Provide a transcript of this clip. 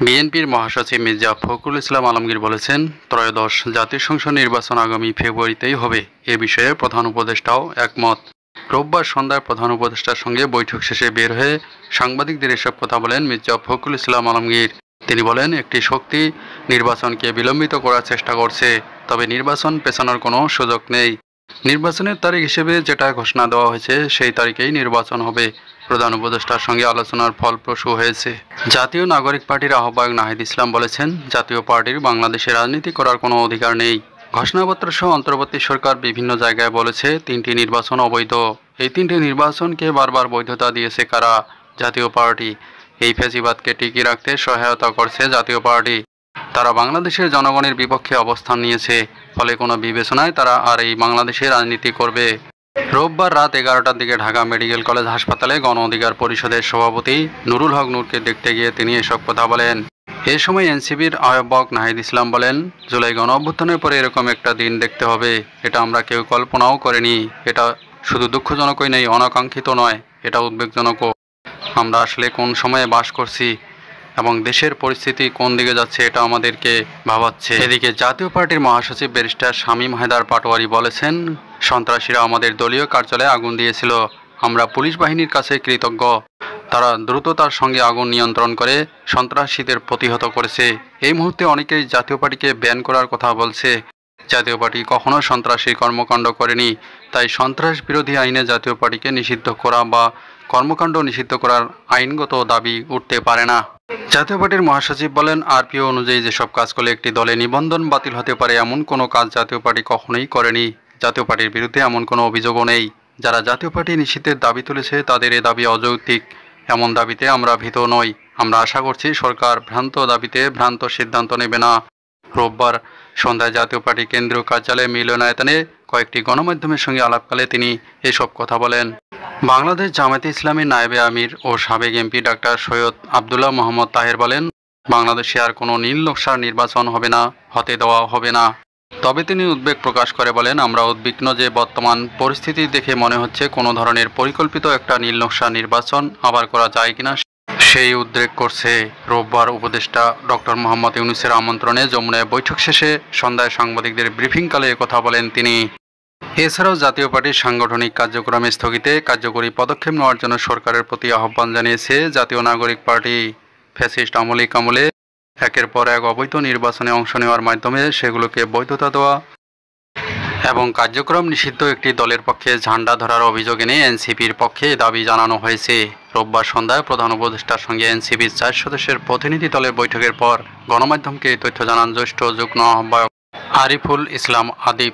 বিএনপির মহাসচিব মির্জা ফখরুল ইসলাম আলমগীর বলেছেন, ত্রয়োদশ জাতীয় সংসদ নির্বাচন আগামী ফেব্রুয়ারিতেই হবে। এ বিষয়ে প্রধান উপদেষ্টাও একমত। রোববার সন্ধ্যায় প্রধান উপদেষ্টার সঙ্গে বৈঠক শেষে বের হয়ে সাংবাদিকদের এসব কথা বলেন মির্জা ফখরুল ইসলাম আলমগীর। তিনি বলেন, একটি শক্তি নির্বাচনকে বিলম্বিত করার চেষ্টা করছে, তবে নির্বাচন পেছানোর কোনো সুযোগ নেই। নির্বাচনের তারিখ হিসেবে যেটা ঘোষণা দেওয়া হয়েছে সেই তারিখেই নির্বাচন হবে। প্রধান উপদেষ্টার সঙ্গে আলোচনার ফলপ্রসূ হয়েছে। জাতীয় নাগরিক পার্টির আহ্বায়ক নাহিদ ইসলাম বলেছেন, জাতীয় পার্টির বাংলাদেশে রাজনীতি করার কোনো অধিকার নেই। ঘোষণাপত্র সহ অন্তর্বর্তী সরকার বিভিন্ন জায়গায় বলেছে 3টি নির্বাচন অবৈধ। এই 3টি নির্বাচনকে বারবার বৈধতা দিয়েছে কারা? জাতীয় পার্টি। এই ফ্যাসিবাদকে টিকিয়ে রাখতে সহায়তা করছে জাতীয় পার্টি। তারা বাংলাদেশের জনগণের বিপক্ষে অবস্থান নিয়েছে, ফলে কোনো বিবেচনায় তারা আর এই বাংলাদেশে রাজনীতি করবে। রোববার রাত 11টার দিকে ঢাকা মেডিকেল কলেজ হাসপাতালে গণ অধিকার পরিষদের সভাপতি নুরুল হক নূরকে দেখতে গিয়ে তিনি এসব কথা বলেন। এ সময় এনসিপির আহ্বায়ক নাহিদ ইসলাম বলেন, জুলাই গণ অভ্যুত্থানের পরে এরকম একটা দিন দেখতে হবে, এটা আমরা কেউ কল্পনাও করিনি। এটা শুধু দুঃখজনকই নেই, অনাকাঙ্ক্ষিত নয়, এটা উদ্বেগজনকও। আমরা আসলে কোন সময়ে বাস করছি এবং দেশের পরিস্থিতি কোন দিকে যাচ্ছে এটা আমাদেরকে ভাবাচ্ছে। এদিকে জাতীয় পার্টির মহাসচিব ব্যারিস্টার শামীম হায়দার পাটোয়ারি বলেছেন, সন্ত্রাসীরা আমাদের দলীয় কার্যালয়ে আগুন দিয়েছিল। আমরা পুলিশ বাহিনীর কাছে কৃতজ্ঞ। তারা দ্রুততার সঙ্গে আগুন নিয়ন্ত্রণ করে সন্ত্রাসীদের প্রতিহত করেছে। এই মুহূর্তে অনেকেই জাতীয় পার্টিকে ব্যান করার কথা বলছে। জাতীয় পার্টি কখনো সন্ত্রাসী কর্মকাণ্ড করেনি, তাই সন্ত্রাস বিরোধী আইনে জাতীয় পার্টিকে নিষিদ্ধ করা বা কর্মকাণ্ড নিষিদ্ধ করার আইনগত দাবি উঠতে পারে না। জাতীয় পার্টির মহাসচিব বলেন, আরপিও অনুযায়ী যেসব কাজ করলে একটি দলে নিবন্ধন বাতিল হতে পারে এমন কোনো কাজ জাতীয় পার্টি কখনোই করেনি। জাতীয় পার্টির বিরুদ্ধে এমন কোনো অভিযোগও নেই। যারা জাতীয় পার্টি নিষিদ্ধের দাবি তুলেছে তাদের এ দাবি অযৌক্তিক। এমন দাবিতে আমরা ভীত নই। আমরা আশা করছি সরকার ভ্রান্ত দাবিতে ভ্রান্ত সিদ্ধান্ত নেবে না। রোববার সন্ধ্যায় জাতীয় পার্টি কেন্দ্রীয় কার্যালয়ে মিলনায়তনে কয়েকটি গণমাধ্যমের সঙ্গে আলাপকালে তিনি এসব কথা বলেন। বাংলাদেশ জামায়াতে ইসলামীর নায়েবে আমির ও সাবেক এমপি ডাক্তার সৈয়দ আবদুল্লাহ মোহাম্মদ তাহের বলেন, বাংলাদেশে আর কোনো নীল নকশার নির্বাচন হবে না, হতে দেওয়া হবে না। তবে তিনি উদ্বেগ প্রকাশ করে বলেন, আমরা উদ্বিগ্ন যে বর্তমান পরিস্থিতি দেখে মনে হচ্ছে কোনো ধরনের পরিকল্পিত একটা নীল নকশা নির্বাচন আবার করা যায় কিনা সেই উদ্বেগ করছে। রোববার উপদেষ্টা ডক্টর মোহাম্মদ ইউনূসের আমন্ত্রণে যমুনায় বৈঠক শেষে সন্ধ্যায় সাংবাদিকদের ব্রিফিংকালে কথা বলেন তিনি। এছাড়াও জাতীয় পার্টির সাংগঠনিক কার্যক্রম স্থগিতে কার্যকরী পদক্ষেপ নেওয়ার জন্য সরকারের প্রতি আহ্বান জানিয়েছে জাতীয় নাগরিক পার্টি। ফ্যাসিস্ট আমলে একের পর এক অবৈধ নির্বাচনে অংশ নেওয়ার মাধ্যমে সেগুলোকে বৈধতা দেওয়া এবং কার্যক্রম নিষিদ্ধ একটি দলের পক্ষে ঝান্ডা ধরার অভিযোগ এনে এনসিপির পক্ষে দাবি জানানো হয়েছে। রোববার সন্ধ্যায় প্রধান উপদেষ্টার সঙ্গে এনসিপির 4 সদস্যের প্রতিনিধি দলের বৈঠকের পর গণমাধ্যমকে এই তথ্য জানান জ্যেষ্ঠ যুগ্ম আহ্বায়ক আরিফুল ইসলাম আদিব।